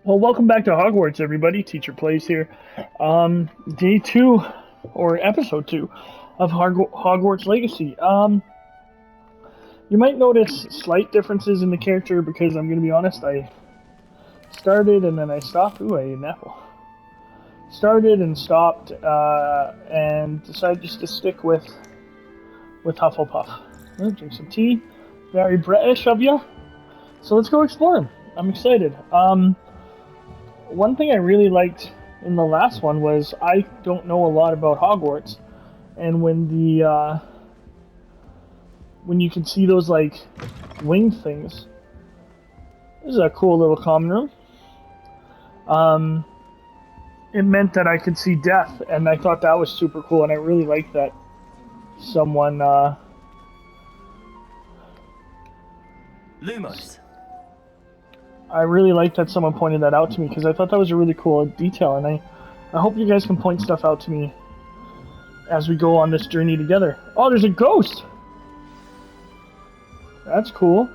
Well, welcome back to Hogwarts, everybody. Teacher Plays here. Day 2, or episode 2, of Hogwarts Legacy. You might notice slight differences in the character because I'm going to be honest, I started and then I stopped. Ooh, I ate an apple. Started and stopped, and decided just to stick with Hufflepuff. Drink some tea. Very British of you. So let's go explore him. I'm excited. One thing I really liked in the last one was I don't know a lot about Hogwarts, and when you can see those like winged things, this is a cool little common room. It meant that I could see death, and I thought that was super cool, and I really liked that someone Lumos. I really like that someone pointed that out to me because I thought that was a really cool detail, and I hope you guys can point stuff out to me as we go on this journey together. Oh, there's a ghost! That's cool.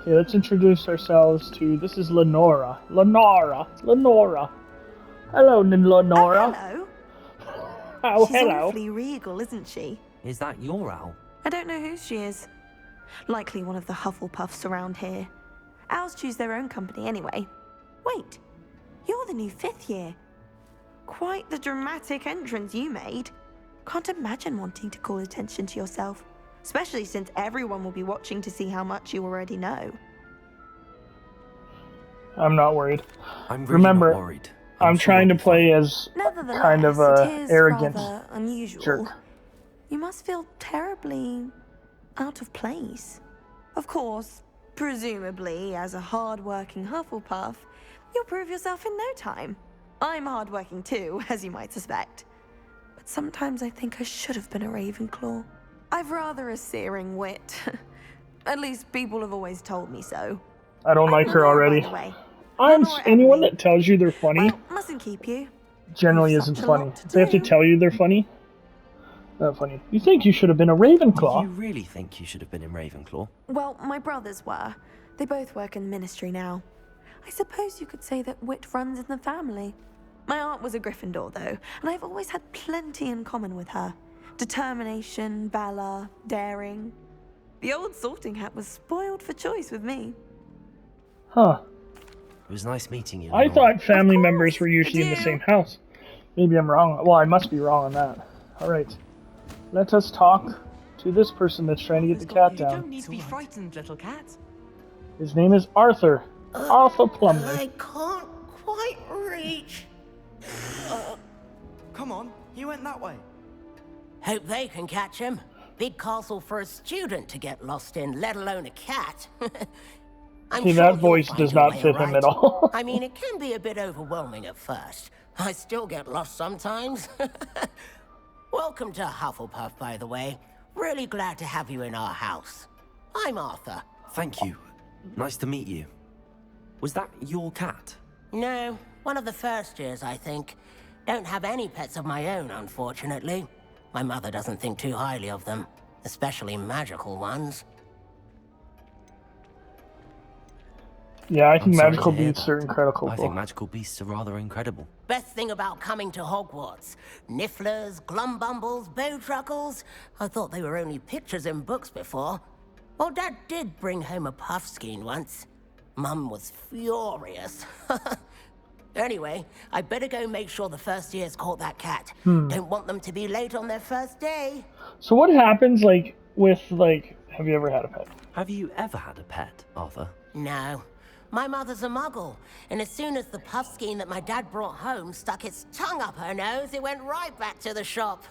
Okay, let's introduce ourselves to... This is Lenora. Lenora! Hello, Lenora. Hello. Oh, She's hello. awfully regal, isn't she? Is that your owl? I don't know who she is. Likely one of the Hufflepuffs around here. Owls choose their own company anyway. Wait, you're the new 5th year. Quite the dramatic entrance you made. Can't imagine wanting to call attention to yourself, especially since everyone will be watching to see how much you already know. I'm not worried. I'm really Remember, not worried. I'm sure trying to I'll be play fine. as Nevertheless, kind of it is arrogant rather unusual. jerk. You must feel terribly out of place. Of course, presumably, as a hard-working Hufflepuff, you'll prove yourself in no time. I'm hard-working too, as you might suspect. But sometimes I think I should have been a Ravenclaw. I've rather a searing wit. At least people have always told me so. I don't like her Lenore, already. by the way. Anyone Emily. that tells you they're funny Well, mustn't keep you. generally You've isn't such a funny. lot to If they have to do. tell you they're funny, not funny. You think you should have been a Do Ravenclaw? you really think you should have been in Ravenclaw? Well, my brothers were. They both work in the ministry now. I suppose you could say that wit runs in the family. My aunt was a Gryffindor, though, and I've always had plenty in common with her. Determination, valor, daring. The old sorting hat was spoiled for choice with me. Huh. It was nice meeting you. I Lenore. thought family Of course, members were usually in the adieu. same house. Maybe I'm wrong. Well, I must be wrong on that. Alright. Let us talk to this person that's trying to get the cat You down. don't need to be frightened, little cat. His name is Arthur. Arthur Plumley. I can't quite reach. Come on, he went that way. Hope they can catch him. Big castle for a student to get lost in, let alone a cat. I'm See, sure that you'll voice find does your not way fit him right. at all. I mean, it can be a bit overwhelming at first. I still get lost sometimes. Welcome to Hufflepuff, by the way. Really glad to have you in our house. I'm Arthur. Thank you. Nice to meet you. Was that your cat? No, one of the first years, I think. Don't have any pets of my own, unfortunately. My mother doesn't think too highly of them, especially magical ones. Yeah, I think I'm sorry magical to hear beasts that. are incredible. I think magical beasts are rather incredible. Best thing about coming to Hogwarts. Nifflers, glumbumbles, bowtruckles. I thought they were only pictures in books before. Well, Dad did bring home a puffskein once. Mum was furious. Anyway, I better go make sure the first years caught that cat. Don't want them to be late on their first day. So what happens, like, with, like... Have you ever had a pet? Have you ever had a pet, Arthur? No. My mother's a muggle, and as soon as the puffskein that my dad brought home stuck its tongue up her nose, it went right back to the shop.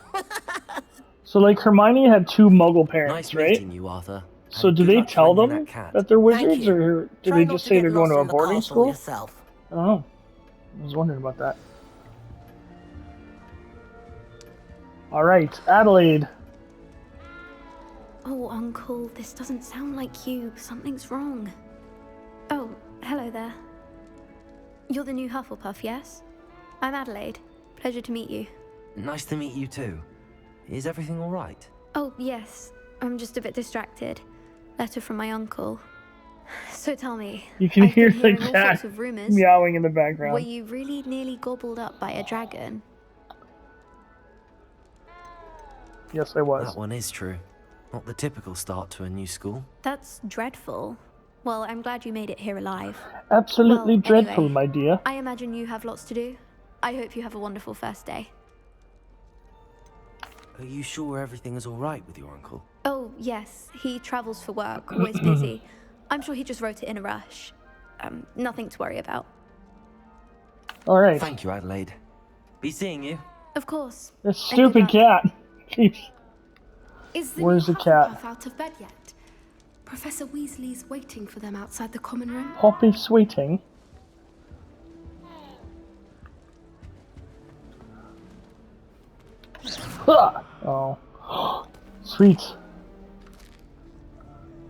So, like, Hermione had 2 muggle parents, Nice right? meeting you, Arthur. So And do good they luck tell finding them that cat. that they're Thank wizards, you. or do Try they not just to say get they're going lost to a in the boarding castle school? yourself. I don't know. I was wondering about that. Alright, Adelaide. Oh, Uncle, this doesn't sound like you. Something's wrong. Oh, hello there. You're the new Hufflepuff, yes? I'm Adelaide. Pleasure to meet you. Nice to meet you too. Is everything all right? Oh, yes. I'm just a bit distracted. Letter from my uncle. So tell me, You can I've hear been the hearing all cat sorts of rumors. meowing in the Were background. you really nearly gobbled up by a dragon? Yes, I was. That one is true. Not the typical start to a new school. That's dreadful. Well, I'm glad you made it here alive. Absolutely Well, dreadful, anyway, my dear. I imagine you have lots to do. I hope you have a wonderful first day. Are you sure everything is all right with your uncle? Oh, yes. He travels for work, always busy. I'm sure he just wrote it in a rush. Nothing to worry about. All right. Thank you, Adelaide. Be seeing you. Of course. This And good stupid luck. cat. Jeez. Is the Where's new the cat? Hufflepuff out of bed yet? Professor Weasley's waiting for them outside the common room. Poppy Sweeting. Ah! Oh. Sweets.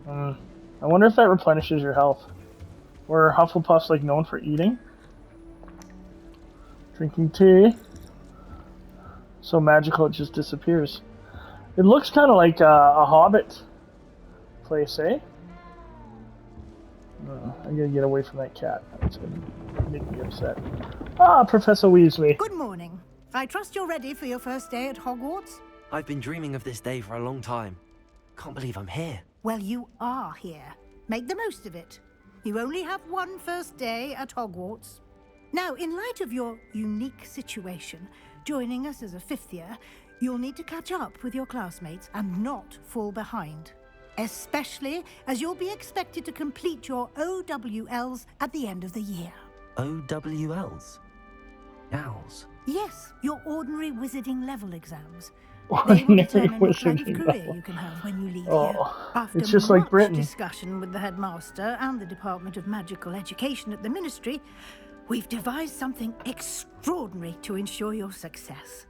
I wonder if that replenishes your health. Or Hufflepuff's like known for eating. Drinking tea. So magical it just disappears. It looks kind of like a Hobbit place, eh? I gotta get away from that cat. That's gonna make me upset. Ah, Professor Weasley. Good morning. I trust you're ready for your first day at Hogwarts? I've been dreaming of this day for a long time. Can't believe I'm here. Well, you are here. Make the most of it. You only have one first day at Hogwarts. Now, in light of your unique situation, joining us as a fifth year, you'll need to catch up with your classmates and not fall behind. Especially as you'll be expected to complete your OWLs at the end of the year. OWLs? Owls? Yes, your ordinary wizarding level exams. They will Ordinary determine what kind of wizarding career level. you can have when you leave Oh, here. After it's just like much Britain. discussion with the headmaster and the Department of Magical Education at the Ministry, we've devised something extraordinary to ensure your success.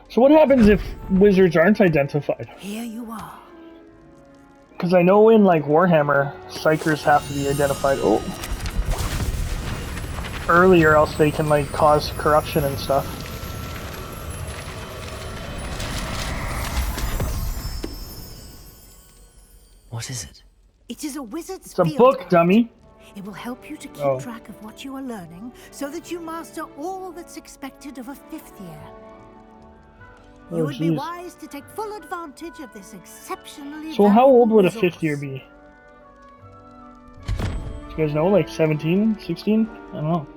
So what happens if wizards aren't identified? Here you are. Because I know in like Warhammer, psychers have to be identified early, or else they can like cause corruption and stuff. What is it? It is a wizard's It's a field book, guide. dummy. It will help you to keep Oh. track of what you are learning so that you master all that's expected of a fifth year. Oh, You would be jeez. wise to take full advantage of this exceptionally So how old valuable would a resource. fifth year be? Do you guys know, like 17, 16? I don't know.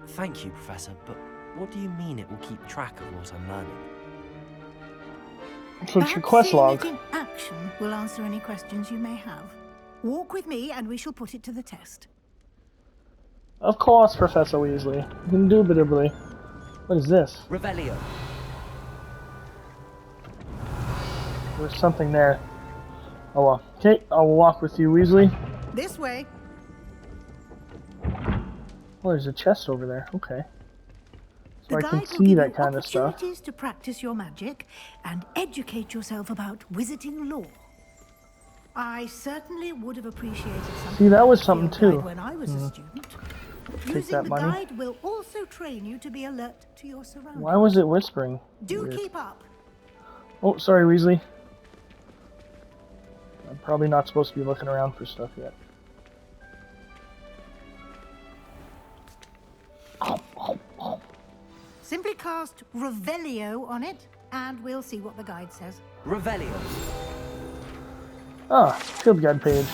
Thank you, Professor, but what do you mean it will keep track of what I'm learning? So it's your Perhaps quest seeing log. it in action will answer any questions you may have. Walk with me and we shall put it to the test. Of course, Professor Weasley. Indubitably. What is this? Revelio. There's something there. Oh well. Okay, I'll walk with you, Weasley. This way. Oh, there's a chest over there. Okay. So The I can guide will see give that you kind of stuff. opportunities to practice your magic and educate yourself about wizarding lore. I certainly would have appreciated something. See, that was like a something field guide too. when I was a student. Using that the money. guide will also train you to be alert to your surroundings. Why was it whispering? Do Weird. keep up. Oh, sorry, Weasley. I'm probably not supposed to be looking around for stuff yet. Simply cast Revelio on it, and we'll see what the guide says. Revelio. Ah, field guide page.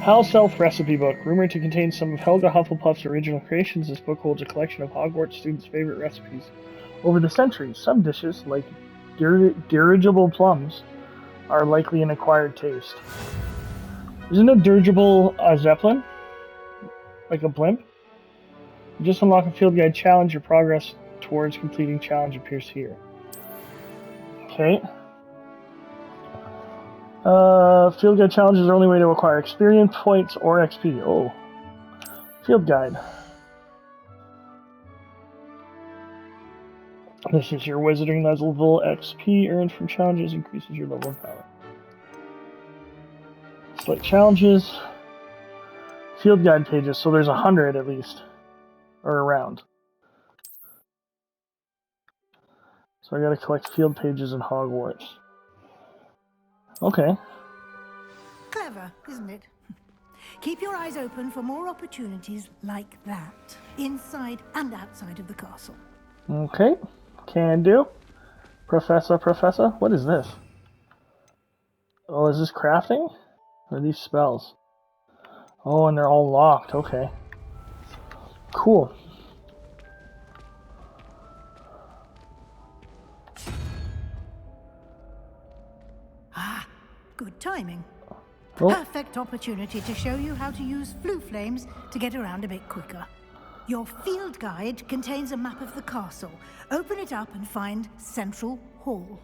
Hal's Self Recipe Book. Rumored to contain some of Helga Hufflepuff's original creations, this book holds a collection of Hogwarts students' favorite recipes. Over the centuries, some dishes, like dirigible plums, are likely an acquired taste. Isn't a dirigible a zeppelin? Like a blimp? You just unlock a field guide challenge. Your progress towards completing challenge appears here. Okay. Field guide challenge is the only way to acquire experience points or XP. Oh. Field guide. This is your wizarding level. XP earned from challenges increases your level of power. Select challenges. Field guide pages. So there's 100 at least. Or around. So I gotta collect field pages in Hogwarts. Okay. Clever, isn't it? Keep your eyes open for more opportunities like that, inside and outside of the castle. Okay, can do. Professor, what is this? Oh, is this crafting? Or are these spells? Oh, and they're all locked, okay. Cool. Ah, good timing. Oh. Perfect opportunity to show you how to use flue flames to get around a bit quicker. Your field guide contains a map of the castle. Open it up and find Central Hall.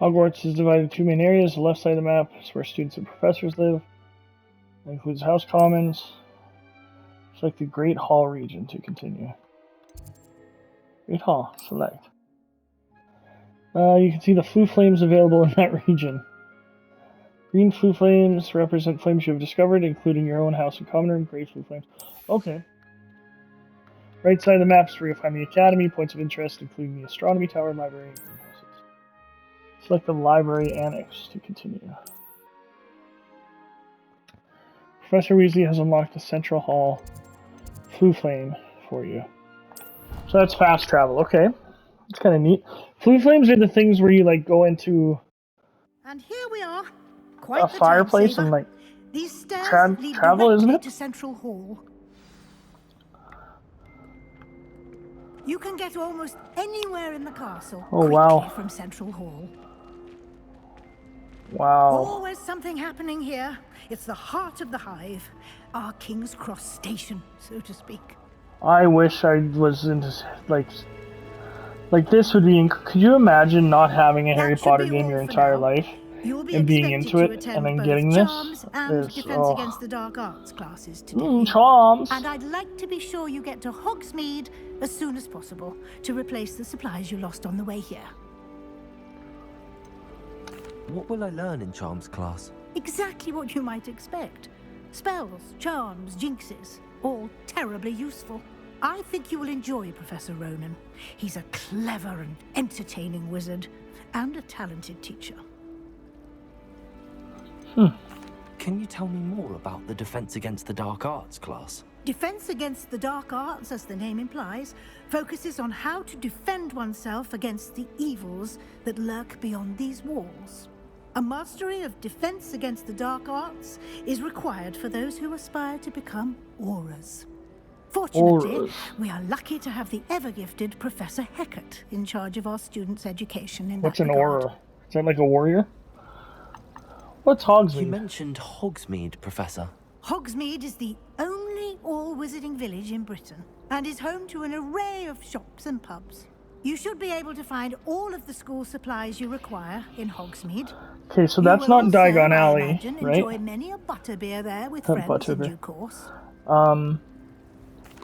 Hogwarts is divided into two main areas. The left side of the map is where students and professors live. It includes House Commons. Select the Great Hall region to continue. Great Hall, select. You can see the flue flames available in that region. Green flue flames represent flames you have discovered, including your own house and common room. Gray flue flames. Okay. Right side of the map is where you'll find the academy, points of interest, including the astronomy tower, library, and greenhouses. Select the library annex to continue. Professor Weasley has unlocked the Central Hall flue flame for you. So that's fast travel. Okay. It's kind of neat. Flue flames are the things where you like go into And here we are. Quite a fireplace and like these stairs lead travel, isn't it? to Central Hall. You can get almost anywhere in the castle quickly from Central Hall. Wow. Always something happening here. It's the heart of the hive. Our King's Cross station, so to speak. I wish I was into like this would be. Could you imagine not having a Harry Potter game your entire life and being into it and then getting this? And Defense Against the Dark Arts classes today. Charms. And I'd like to be sure you get to Hogsmeade as soon as possible to replace the supplies you lost on the way here. What will I learn in Charms class? Exactly what you might expect. Spells, charms, jinxes, all terribly useful. I think you will enjoy Professor Ronan. He's a clever and entertaining wizard, and a talented teacher. Can you tell me more about the Defense Against the Dark Arts class? Defense Against the Dark Arts, as the name implies, focuses on how to defend oneself against the evils that lurk beyond these walls. A mastery of Defense Against the Dark Arts is required for those who aspire to become Aurors. Fortunately, we are lucky to have the ever-gifted Professor Hecat in charge of our students' education in What's that an regard. Auror? Is that like a warrior? What's Hogsmeade? You mentioned Hogsmeade, Professor. Hogsmeade is the only all-wizarding village in Britain and is home to an array of shops and pubs. You should be able to find all of the school supplies you require in Hogsmeade. Okay, so that's not Diagon Alley, right? Enjoy many a butterbeer there with friends in due course.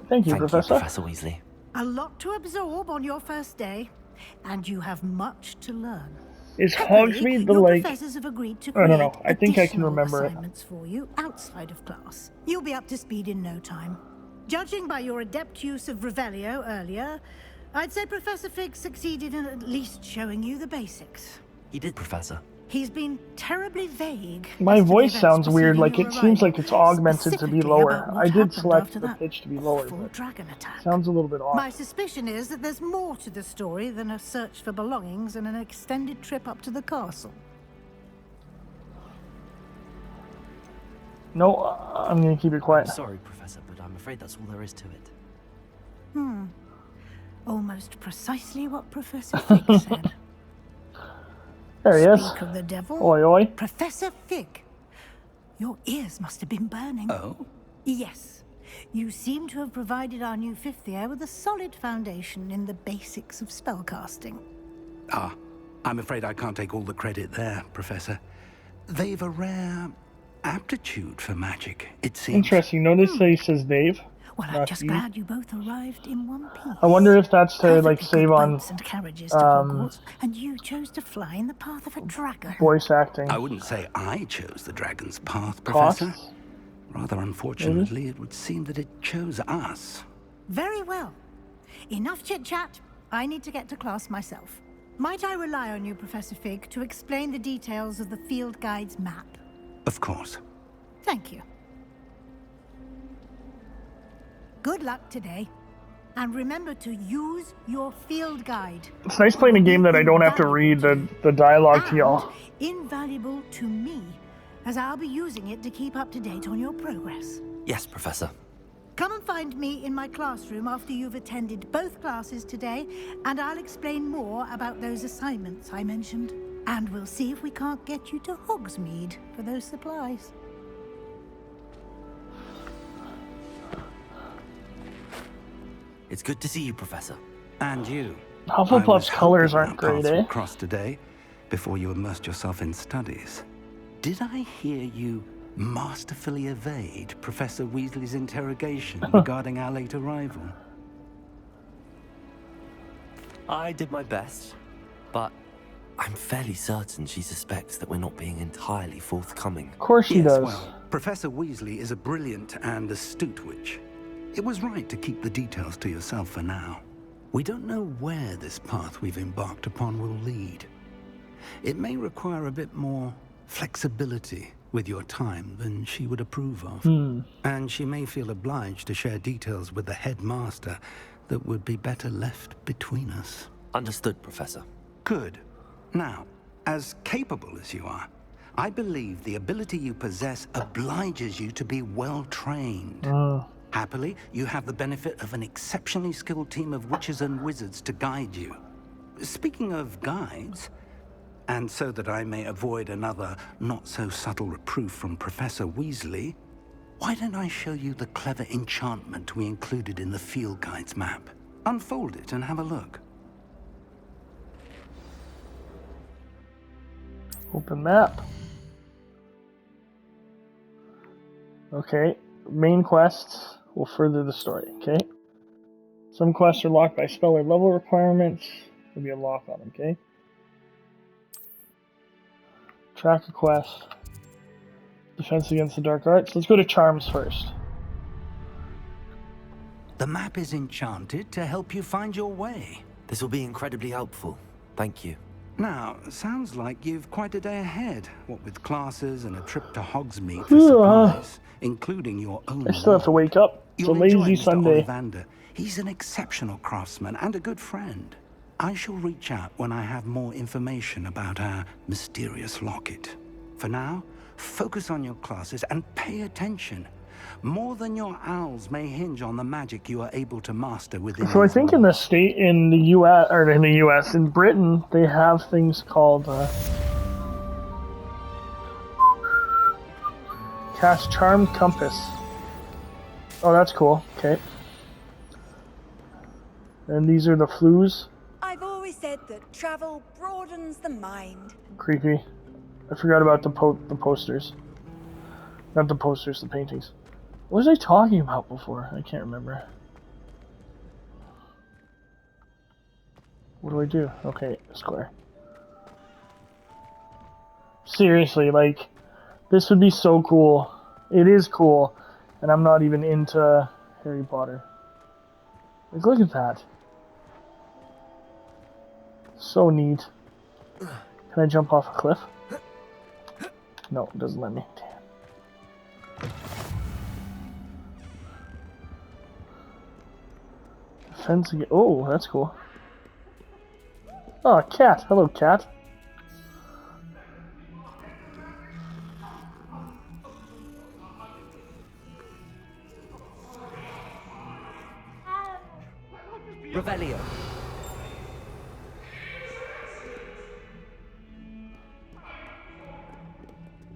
Thank you, Professor. Professor Weasley. A lot to absorb on your first day, and you have much to learn. Is Hogsmeade the like? Professors have agreed to I don't know. create I think I can additional remember it. assignments for you outside of class. You'll be up to speed in no time. Judging by your adept use of Revelio earlier, I'd say Professor Fig succeeded in at least showing you the basics. He did, Professor. He's been terribly vague. My as to the voice events sounds weird, preceding like your it seems like arrival, it's augmented to be specifically lower. about what I did happened select after the that pitch to be lower, awful but dragon attack. sounds a little bit off. My suspicion is that there's more to the story than a search for belongings and an extended trip up to the castle. No, I'm gonna keep it quiet. I'm sorry, Professor, but I'm afraid that's all there is to it. Almost precisely what Professor Fig said. There he is. Speak of the devil. Oi, oi. Professor Fig, your ears must have been burning. Oh? Yes. You seem to have provided our new fifth year with a solid foundation in the basics of spellcasting. Ah, I'm afraid I can't take all the credit there, Professor. They've a rare aptitude for magic, it seems. Interesting. Notice that he says Dave. Well, I'm just glad you both arrived in one piece. I wonder if that's to like Perfectly save good on boats and carriages to Hogwarts, and you chose to fly in the path of a dragon. voice acting. I wouldn't say I chose the dragon's path, Professor. Costs. Rather unfortunately, it would seem that it chose us. Very well. Enough chit-chat. I need to get to class myself. Might I rely on you, Professor Fig, to explain the details of the field guide's map? Of course. Thank you. Good luck today. And remember to use your field guide. It's nice playing a game that I don't have to read the dialogue to y'all. Invaluable to me, as I'll be using it to keep up to date on your progress. Yes, Professor. Come and find me in my classroom after you've attended both classes today, and I'll explain more about those assignments I mentioned. And we'll see if we can't get you to Hogsmeade for those supplies. It's good to see you, Professor. And you. Hufflepuff's colors aren't great, eh? Cross today, before you immersed yourself in studies. Did I hear you masterfully evade Professor Weasley's interrogation regarding our late arrival? I did my best, but I'm fairly certain she suspects that we're not being entirely forthcoming. Of course she does. Well, Professor Weasley is a brilliant and astute witch. It was right to keep the details to yourself for now. We don't know where this path we've embarked upon will lead. It may require a bit more flexibility with your time than she would approve of. And she may feel obliged to share details with the headmaster that would be better left between us. Understood, Professor. Good. Now, as capable as you are, I believe the ability you possess obliges you to be well-trained. Happily, you have the benefit of an exceptionally skilled team of witches and wizards to guide you. Speaking of guides, and so that I may avoid another not-so-subtle reproof from Professor Weasley, why don't I show you the clever enchantment we included in the field guide's map? Unfold it and have a look. Open map. Okay, main quests will further the story, okay? Some quests are locked by spell or level requirements. There'll be a lock on them, okay? Track a quest. Defense against the dark arts. Let's go to charms first. The map is enchanted to help you find your way. This will be incredibly helpful. Thank you. Now, sounds like you've quite a day ahead, what with classes and a trip to Hogsmeade for supplies, including your own. I still have to wake up. It's a lazy Sunday. Ollivander. He's an exceptional craftsman and a good friend. I shall reach out when I have more information about our mysterious locket. For now, focus on your classes and pay attention. More than your owls may hinge on the magic you are able to master within. So I think in the state, in the U.S., or in the U.S., in Britain, they have things called cast Charm Compass. Oh, that's cool. Okay. And these are the flues. I've always said that travel broadens the mind. Creepy. I forgot about the posters. Not the posters, the paintings. What was I talking about before? I can't remember. What do I do? Okay, square. Seriously, like, this would be so cool. It is cool, and I'm not even into Harry Potter. Like, look at that. So neat. Can I jump off a cliff? No, it doesn't let me. Damn. Fence again. Oh, that's cool. Oh, a cat. Hello, cat. Revelio.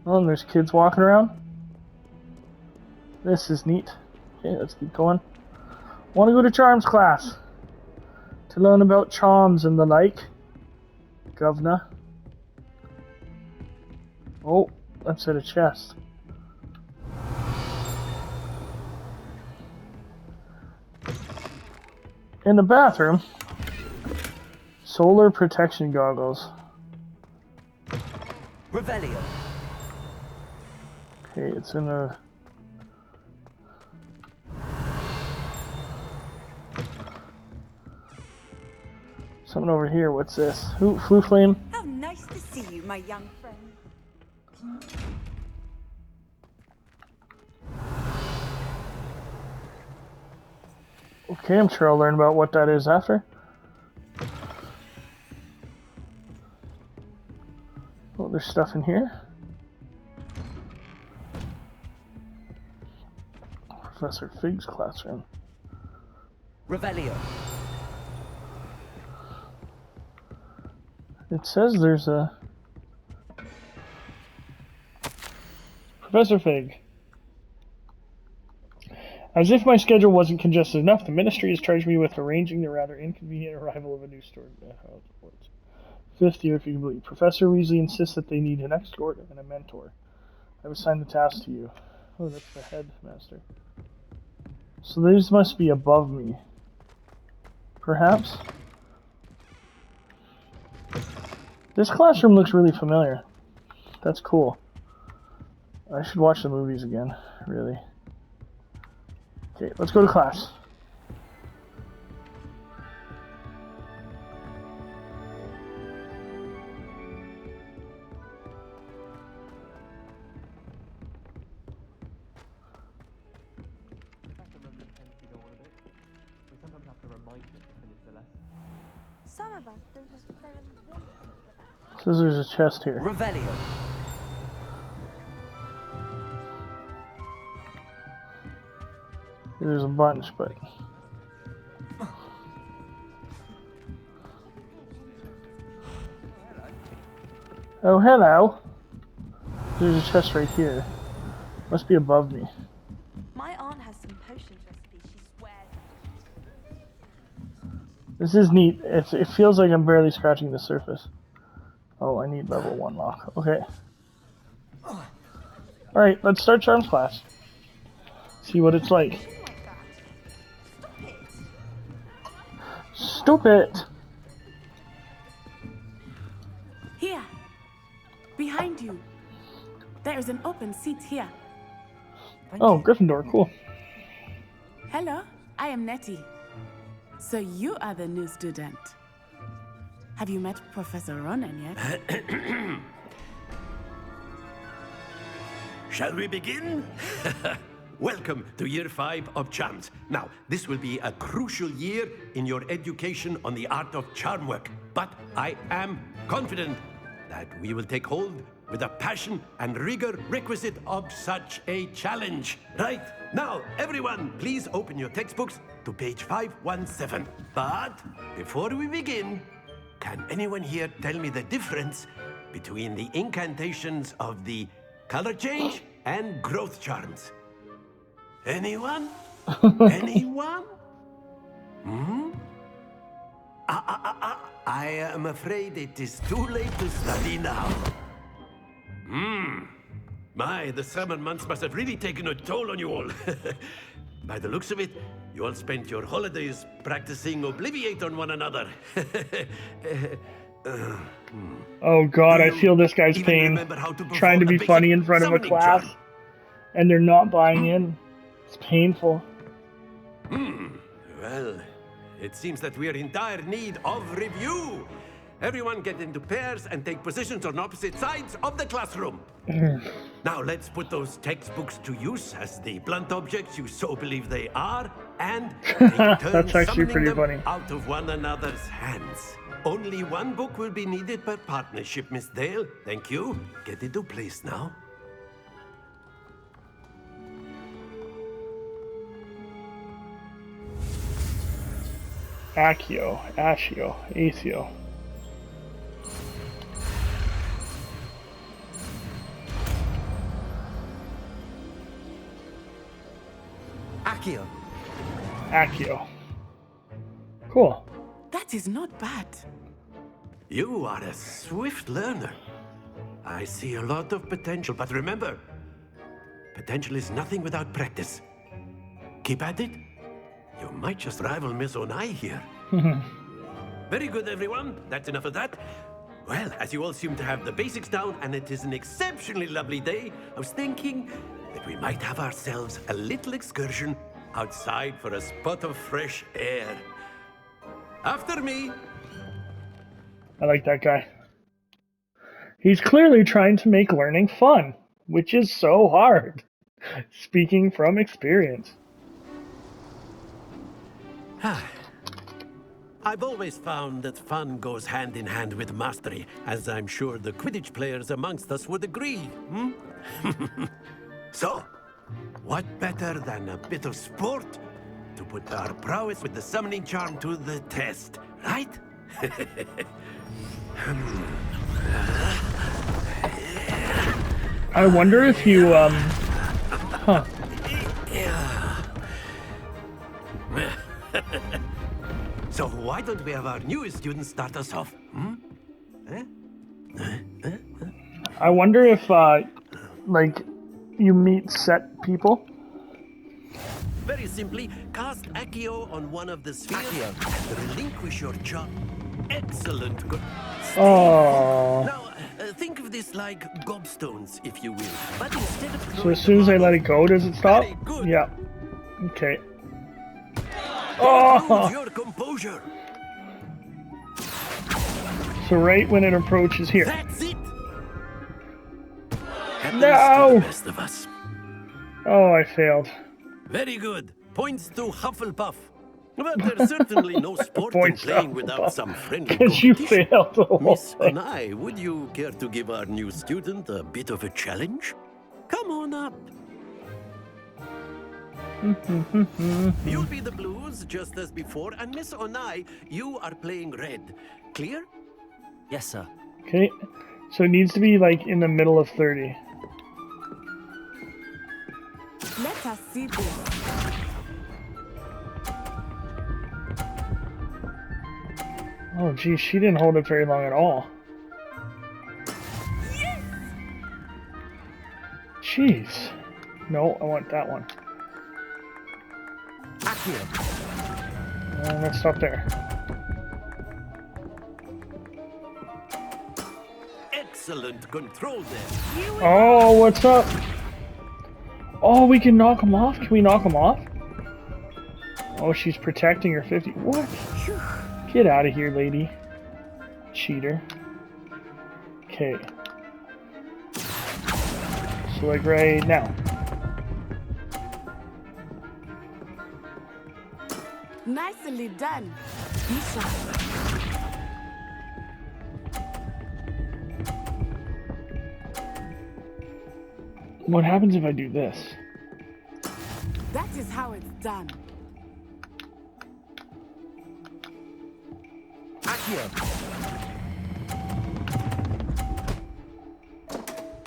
Oh, and there's kids walking around. This is neat. Okay, let's keep going. Want to go to charms class to learn about charms and the like. Governor. Oh, that's at a chest. In the bathroom. Solar protection goggles. Revelio. Okay, it's in a... Something over here. What's this? Ooh, Flu Flame. How nice to see you, my young friend. Okay, I'm sure I'll learn about what that is after. Oh, there's stuff in here. Professor Fig's classroom. Revelio. It says there's a... Professor Fig. As if my schedule wasn't congested enough, the Ministry has charged me with arranging the rather inconvenient arrival of a new student at Hogwarts. 5th year, if you can believe. Professor Weasley insists that they need an escort and a mentor. I've assigned the task to you. Oh, that's the headmaster. So these must be above me. Perhaps? This classroom looks really familiar. That's cool. I should watch the movies again, really. Okay, let's go to class. Some of us don't just Says there's a chest here. Revelio. There's a bunch, but... Oh, hello! There's a chest right here. Must be above me. My aunt has some potions recipes she swears. This is neat. It feels like I'm barely scratching the surface. Oh, I need level 1 lock. Okay. Alright, let's start Charms class. See what it's like. Stupid! Here, behind you. There is an open seat here. Oh, Gryffindor, cool. Hello, I am Nettie. So you are the new student. Have you met Professor Ronan yet? Shall we begin? Welcome to Year 5 of Charms. Now, this will be a crucial year in your education on the art of charm work. But I am confident that we will take hold with the passion and rigor requisite of such a challenge. Right, now, everyone, please open your textbooks to page 517. But before we begin, can anyone here tell me the difference between the incantations of the color change and growth charms? Anyone? Anyone? Hmm? I am afraid it is too late to study now. The summer months must have really taken a toll on you all. By the looks of it, you all spent your holidays practicing Obliviate on one another. Oh god, I feel this guy's pain. Trying to be funny in front of a class, and they're not buying in. It's painful. Well, it seems that we are in dire need of review. Everyone get into pairs and take positions on opposite sides of the classroom. Now let's put those textbooks to use as the blunt objects you so believe they are, and take turns That's actually summoning pretty them funny. out of one another's hands. Only one book will be needed per partnership, Miss Dale. Thank you. Get into place now. Accio, Ascio, Acio. Accio. Accio. Cool. That is not bad. You are a swift learner. I see a lot of potential, but remember, potential is nothing without practice. Keep at it. You might just rival Miss Onai here. Very good, everyone. That's enough of that. Well, as you all seem to have the basics down, and it is an exceptionally lovely day, I was thinking that we might have ourselves a little excursion outside for a spot of fresh air. After me. I like that guy. He's clearly trying to make learning fun, which is so hard. Speaking from experience. I've always found that fun goes hand in hand with mastery, as I'm sure the Quidditch players amongst us would agree. Hmm? So, what better than a bit of sport to put our prowess with the summoning charm to the test, right? I wonder if you, huh. So why don't we have our newest student start us off? Hmm? I wonder if, like, you meet set people. Very simply, cast Accio on one of the spheres and relinquish your charm. Excellent. Oh. Now, think of this like gobstones, if you will. But instead of So as soon as I let it go, does it stop? Yeah. Okay. Oh! Your composure. So right when it approaches here. That's it. No! To the best of us. Oh, I failed. Very good. Points to Hufflepuff. But there's certainly no sport in playing without some friendly Because you failed the whole Miss thing. Onai, would you care to give our new student a bit of a challenge? Come on up. You'll be the blues just as before, and Miss Onai, you are playing red. Clear? Yes, sir. Okay. So it needs to be like in the middle of 30. Let us see this. Oh, geez, she didn't hold it very long at all. Yes! Jeez. No, I want that one. Let's stop there. Excellent control there. Oh, what's up? Oh, we can knock him off? Can we knock him off? Oh, she's protecting her 50. What? Get out of here, lady. Cheater. Okay. So, like, right now. Nicely done. Bishop. What happens if I do this? That is how it's done.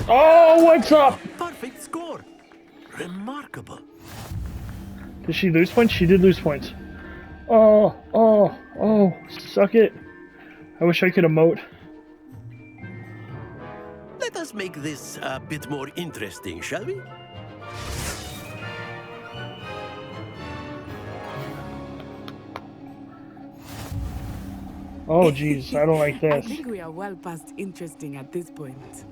Oh, what's up? Perfect score. Remarkable. Did she lose points? She did lose points. Oh, suck it. I wish I could emote. Let us make this a bit more interesting, shall we? Oh, jeez, I don't like this. I think we are well past interesting at this point.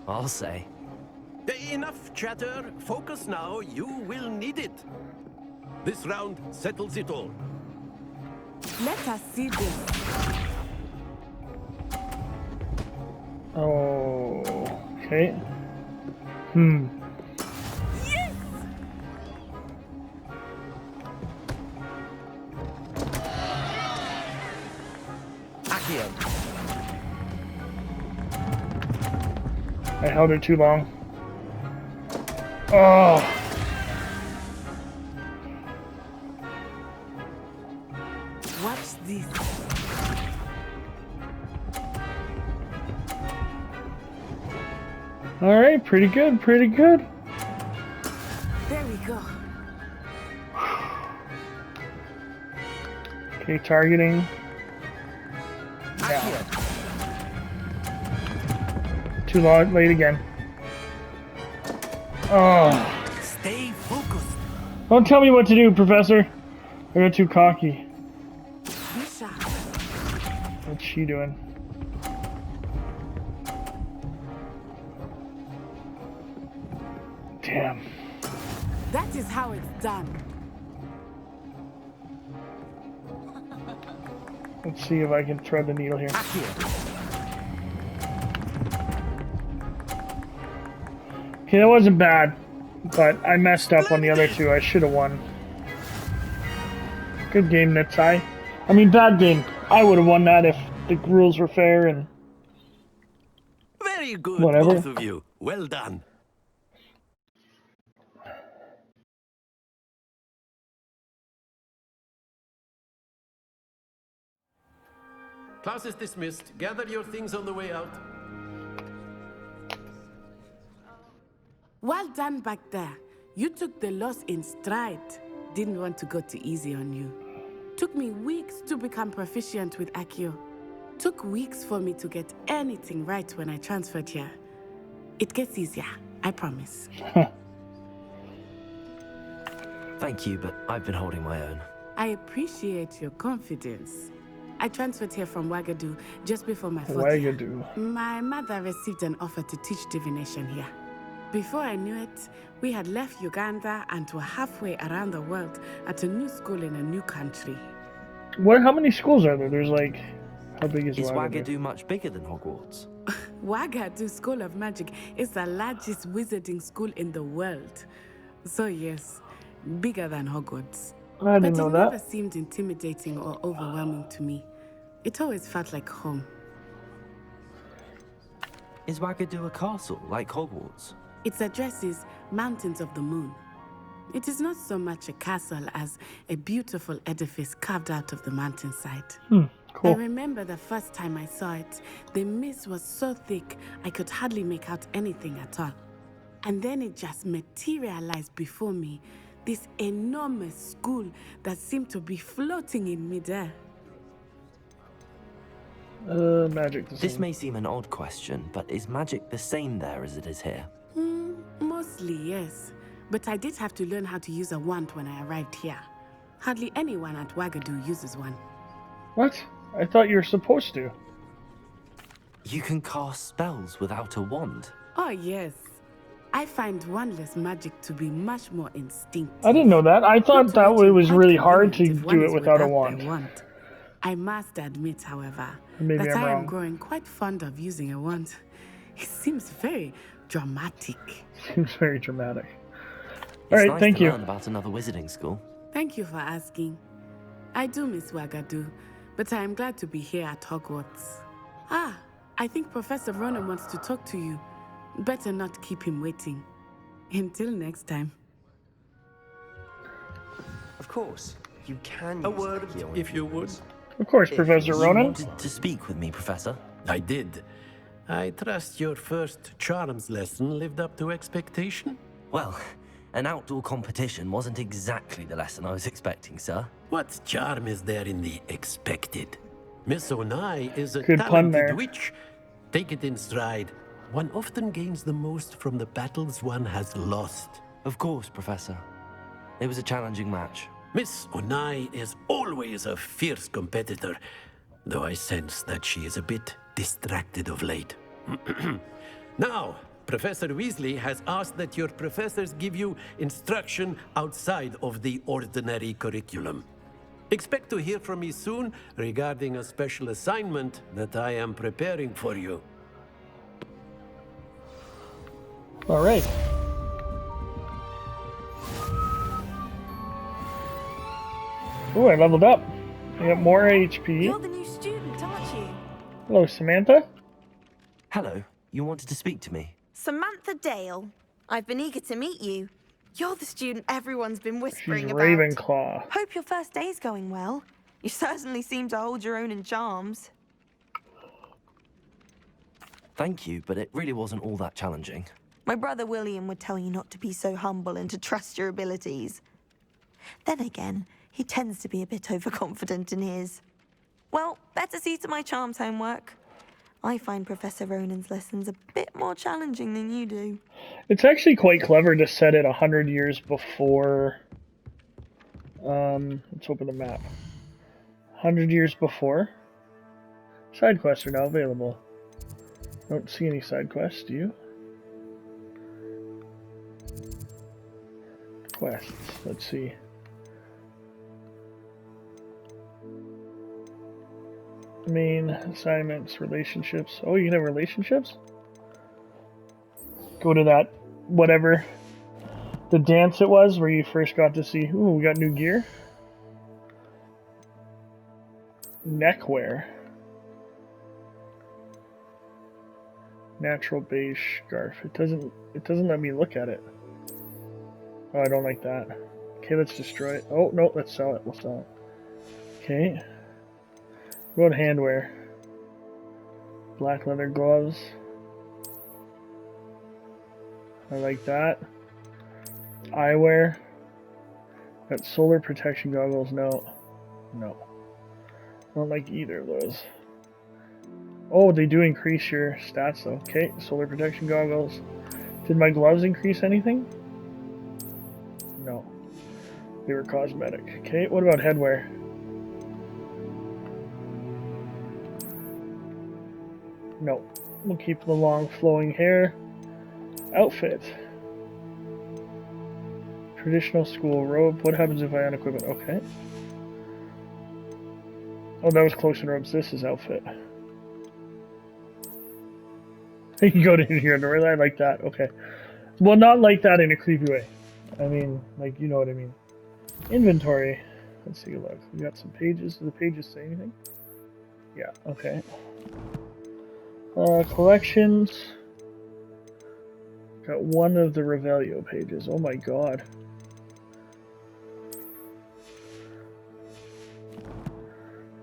I'll say. Enough chatter. Focus now. You will need it. This round settles it all. Let us see this. Oh, okay. Yes! I held it too long. Oh! Watch this. Alright, pretty good, pretty good. There we go. Okay, targeting. Yeah. Too long, late again. Oh. Stay focused. Don't tell me what to do, Professor. I got too cocky. Bishop. What's she doing? Damn. That is how it's done. Let's see if I can thread the needle here. Okay, that wasn't bad, but I messed up on the other two. I should have won. Good game, Nitsai. I mean, bad game. I would have won that if the rules were fair and Very good, whatever. both of you. Well done. Class is dismissed. Gather your things on the way out. Well done back there. You took the loss in stride. Didn't want to go too easy on you. Took me weeks to become proficient with Accio. Took weeks for me to get anything right when I transferred here. It gets easier, I promise. Thank you, but I've been holding my own. I appreciate your confidence. I transferred here from Wagadu just before my 4th year. Wagadu. My mother received an offer to teach divination here. Before I knew it, we had left Uganda and were halfway around the world at a new school in a new country. How many schools are there? There's like, how big is Is Wagadu? Wagadu much bigger than Hogwarts? Wagadu School of Magic is the largest wizarding school in the world. So yes, bigger than Hogwarts. I didn't know But it that. never seemed intimidating or overwhelming to me. It always felt like home. Is Wagadu a castle, like Hogwarts? Its address is Mountains of the Moon. It is not so much a castle as a beautiful edifice carved out of the mountainside. Cool. I remember the first time I saw it, the mist was so thick I could hardly make out anything at all. And then it just materialized before me, this enormous school that seemed to be floating in midair. Magic the This same. may seem an odd question, but is magic the same there as it is here? Mostly, yes. But I did have to learn how to use a wand when I arrived here. Hardly anyone at Wagadu uses one. What? I thought you were supposed to. You can cast spells without a wand? Oh, yes. I find wandless magic to be much more instinctive. I didn't know that. I thought that it was really hard to If one do it is without a their wand. I must admit, however, Maybe that I'm I am wrong. growing quite fond of using a wand. It seems very dramatic. Seems very dramatic. It's Alright, nice thank to you. learn about another wizarding school. Thank you for asking. I do miss Wagadu, but I am glad to be here at Hogwarts. Ah, I think Professor Ronan wants to talk to you. Better not keep him waiting. Until next time. Of course, you can A use word, Accio if you would. Of course, Professor You Ronan. wanted to speak with me, Professor? I did. I trust your first charms lesson lived up to expectation? Well, an outdoor competition wasn't exactly the lesson I was expecting, sir. What charm is there in the expected? Miss Onai is a Good pun there. talented witch. Take it in stride. One often gains the most from the battles one has lost. Of course, Professor. It was a challenging match. Miss Onai is always a fierce competitor, though I sense that she is a bit distracted of late. Now, Professor Weasley has asked that your professors give you instruction outside of the ordinary curriculum. Expect to hear from me soon regarding a special assignment that I am preparing for you. Alright. Oh, I leveled up. I got more HP. You're the new student, aren't you? Hello, Samantha. Hello, you wanted to speak to me? Samantha Dale. I've been eager to meet you. You're the student everyone's been whispering She's about. Ravenclaw. Hope your first day's going well. You certainly seem to hold your own in charms. Thank you, but it really wasn't all that challenging. My brother William would tell you not to be so humble and to trust your abilities. Then again, he tends to be a bit overconfident in his. Well, better see to my charms homework. I find Professor Ronan's lessons a bit more challenging than you do. It's actually quite clever to set it 100 years before... let's open the map. 100 years before. Side quests are now available. Don't see any side quests, do you? Quests, let's see. Main assignments, relationships. Oh, you can have relationships? Go to that, whatever, the dance it was where you first got to see, ooh, we got new gear. Neckwear. Natural beige scarf. It doesn't let me look at it. Oh, I don't like that. Okay, let's destroy it. Oh, no, let's sell it. We'll sell it. Okay. What about handwear? Black leather gloves. I like that. Eyewear. Got solar protection goggles. No. No. I don't like either of those. Oh, they do increase your stats though. Okay, solar protection goggles. Did my gloves increase anything? No. They were cosmetic. Okay, what about headwear? No. We'll keep the long flowing hair. Outfit. Traditional school robe. What happens if I unequip it? Okay. Oh, that was closer robes. This is outfit. You can go to here. I like that. Okay. Well, not like that in a creepy way. I mean, like, you know what I mean. Inventory. Let's take a look. We got some pages. Do the pages say anything? Yeah. Okay. Collections. Got one of the Revelio pages. Oh my god.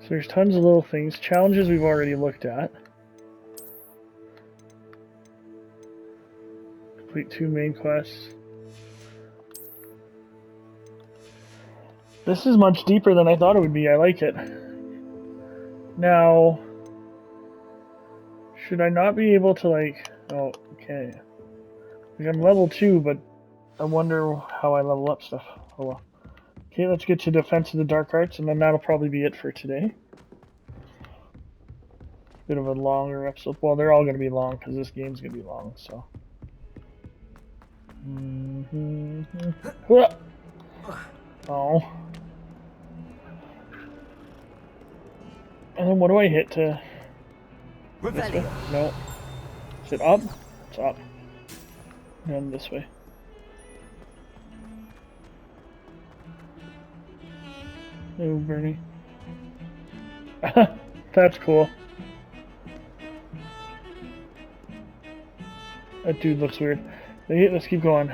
So there's tons of little things. Challenges we've already looked at. Complete 2 main quests. This is much deeper than I thought it would be. I like it. Now, should I not be able to, like... Oh, okay. Like, I'm level 2, but I wonder how I level up stuff. Oh well. Okay, let's get to Defense of the Dark Arts, and then that'll probably be it for today. Bit of a longer episode. Well, they're all going to be long, because this game's going to be long, so... Oh. And then what do I hit to... This way? No. Is it up? It's up. And this way. Oh, Bernie. That's cool. That dude looks weird. Let's keep going.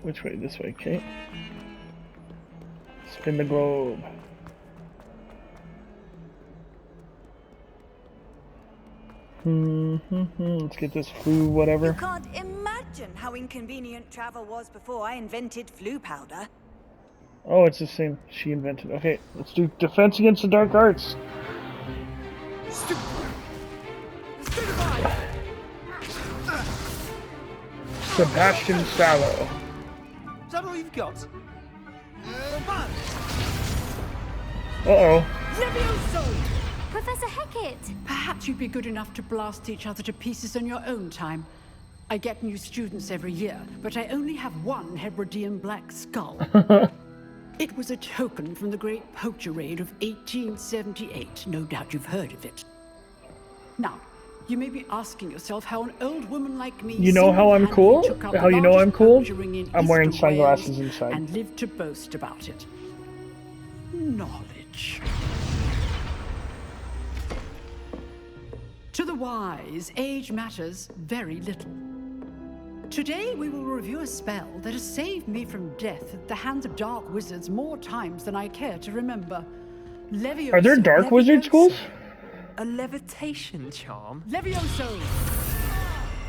Which way? This way, okay. Spin the globe. Let's get this flu whatever. You can't imagine how inconvenient travel was before I invented flu powder. Oh, it's the same. She invented. Okay, let's do Defense Against the Dark Arts. Sebastian Sallow. Is that all you've got? Uh-oh. Professor Hecat! Perhaps you'd be good enough to blast each other to pieces on your own time. I get new students every year, but I only have one Hebridean black skull. It was a token from the Great Poacher Raid of 1878. No doubt you've heard of it. Now, you may be asking yourself how an old woman like me... You know how I'm cool? How you know I'm cool? I'm wearing sunglasses inside. And lived to boast about it. Knowledge. To the wise, age matters very little. Today we will review a spell that has saved me from death at the hands of dark wizards more times than I care to remember. Levioso. Are there dark wizard schools? A levitation charm? Levioso!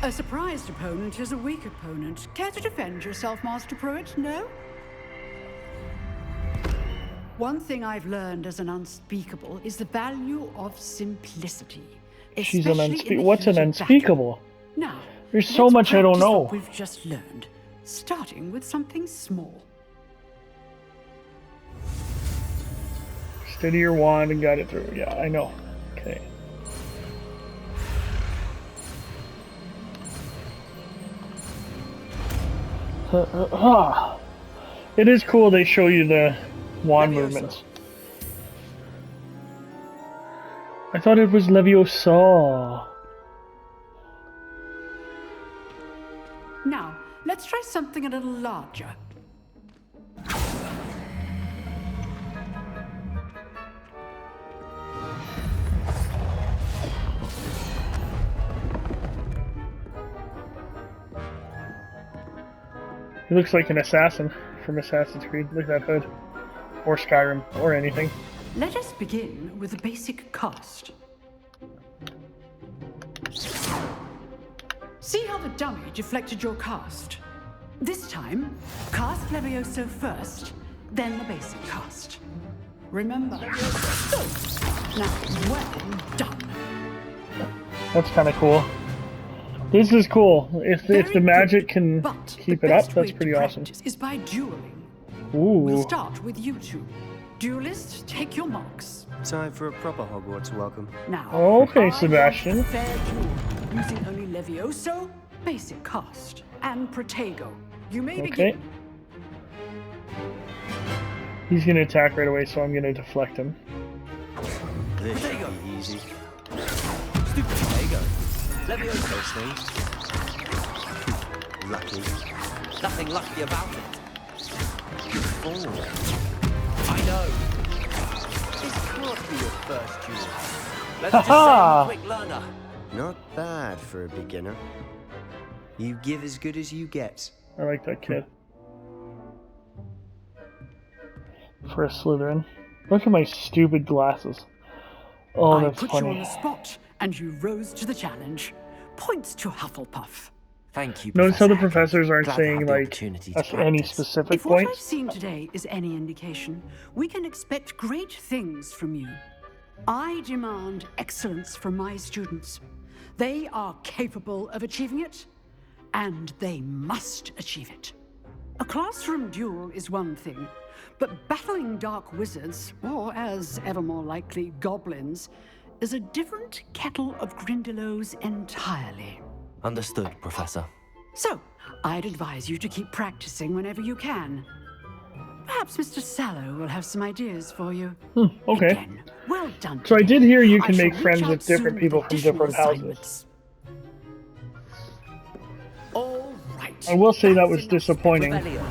A surprised opponent is a weak opponent. Care to defend yourself, Master Pruitt? No? One thing I've learned as an unspeakable is the value of simplicity. She's an unspeakable. What's an unspeakable? Now, there's so much I don't know. What we've just learned, starting with something small. Steady your wand and guide it through. Yeah, I know. Okay. It is cool they show you the wand movements. I thought it was Leviosa. Now, let's try something a little larger. He looks like an assassin from Assassin's Creed. Look at that hood. Or Skyrim, or anything. Let us begin with the basic cast. See how the dummy deflected your cast? This time, cast Levioso first, then the basic cast. Remember? Now, well done. That's kind of cool. This is cool. If the magic can keep it up, that's pretty awesome. Is by dueling. Ooh. We'll start with you two. Duelists, take your marks. Time for a proper Hogwarts welcome. Now, okay, Sebastian. Fair duel, using only Levioso, basic cast, and Protego. You may begin. He's gonna attack right away, so I'm gonna deflect him. This should be easy. Stupid Protego. Levioso's things. Lucky. Nothing lucky about it. You fool. I know. This can't be your first duel. Let's just say I'm a quick learner. Not bad for a beginner. You give as good as you get. I like that kid. For a Slytherin. Look at my stupid glasses. Oh, that's put funny. you on the spot, and you rose to the challenge. Points to Hufflepuff. Thank you, Notice how the Professor. professors aren't Glad to saying have the like opportunity to us any practice. specific If what I've points. seen today is any indication, we can expect great things from you. I demand excellence from my students. They are capable of achieving it, and they must achieve it. A classroom duel is one thing, but battling dark wizards, or as ever more likely, goblins, is a different kettle of Grindylows entirely. Understood, Professor. So, I'd advise you to keep practicing whenever you can. Perhaps Mr. Sallow will have some ideas for you. Okay. Again, well done. So I did hear you can I make shall friends reach with out different soon people with from additional different houses. assignments. All right. I will say that That's was enough disappointing. rebellion.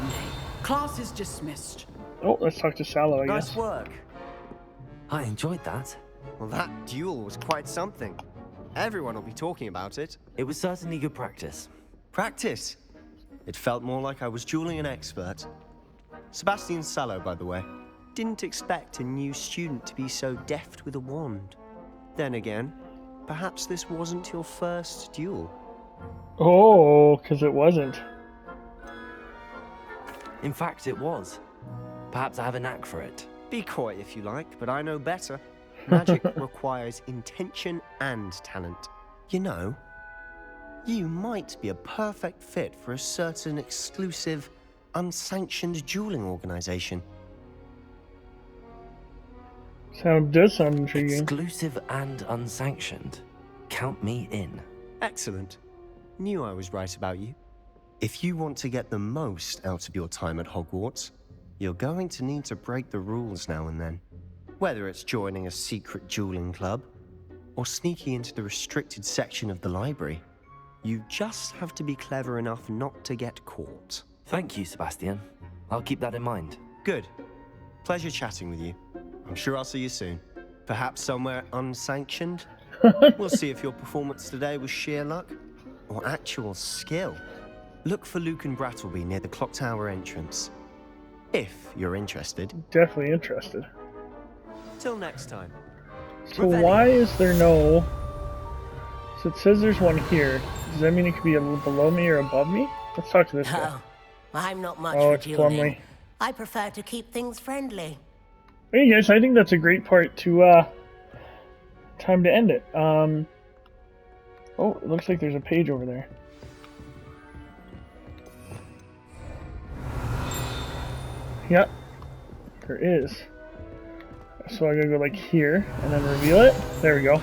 Class is dismissed. Oh, let's talk to Sallow, I guess. Nice work. I enjoyed that. Well, that duel was quite something. Everyone will be talking about it. It was certainly good practice. Practice? It felt more like I was dueling an expert. Sebastian Sallow, by the way. Didn't expect a new student to be so deft with a wand. Then again, perhaps this wasn't your first duel. Oh, because it wasn't. In fact, it was. Perhaps I have a knack for it. Be coy if you like, but I know better. Magic requires intention and talent. You know, you might be a perfect fit for a certain exclusive, unsanctioned dueling organization. Does sound intriguing. Exclusive and unsanctioned. Count me in. Excellent. Knew I was right about you. If you want to get the most out of your time at Hogwarts, you're going to need to break the rules now and then. Whether it's joining a secret dueling club, or sneaking into the restricted section of the library, you just have to be clever enough not to get caught. Thank you, Sebastian. I'll keep that in mind. Good. Pleasure chatting with you. I'm sure I'll see you soon. Perhaps somewhere unsanctioned? We'll see if your performance today was sheer luck or actual skill. Look for Luke and Brattleby near the clock tower entrance. If you're interested. Definitely interested. Till next time. So why is there no... So it says there's one here. Does that mean it could be a little below me or above me? Let's talk to this guy. Oh, I'm not much Oh, for it's dueling. Plumley. I prefer to keep things friendly. Hey guys, I think that's a great part to, time to end it. Oh, it looks like there's a page over there. Yep, there is. So I gotta go like here, and then reveal it. There we go.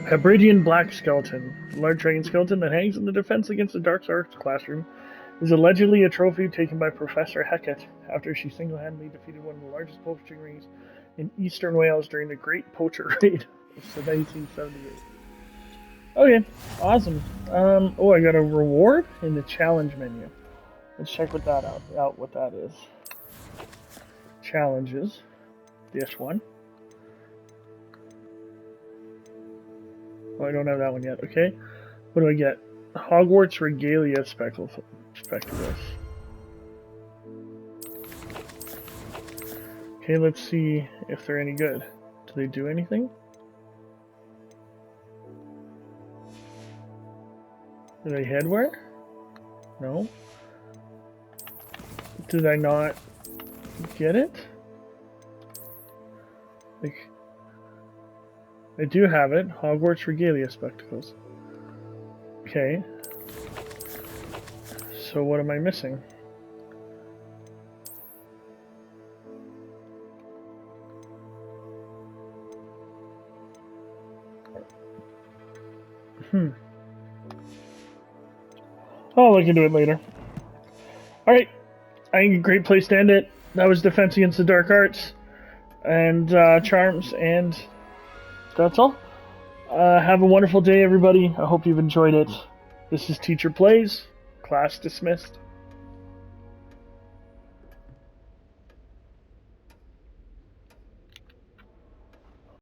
Hebridean Black Skeleton. A large dragon skeleton that hangs in the Defense Against the Dark Arts classroom is allegedly a trophy taken by Professor Hecat after she single-handedly defeated one of the largest poaching rings in eastern Wales during the Great Poacher Raid of 1978. Okay, awesome. Oh, I got a reward in the challenge menu. Let's check what that is. Challenges. This one. Oh, I don't have that one yet. Okay. What do I get? Hogwarts Regalia Spectacles. Okay, let's see if they're any good. Do they do anything? Do they headwear? No. Did I not get it? Like, I do have it. Hogwarts Regalia Spectacles. Okay. So what am I missing? I'll look into it later. Alright. I think a great place to end it. That was Defense Against the Dark Arts and Charms, and that's all. Have a wonderful day, everybody. I hope you've enjoyed it. This is Teacher Plays. Class dismissed.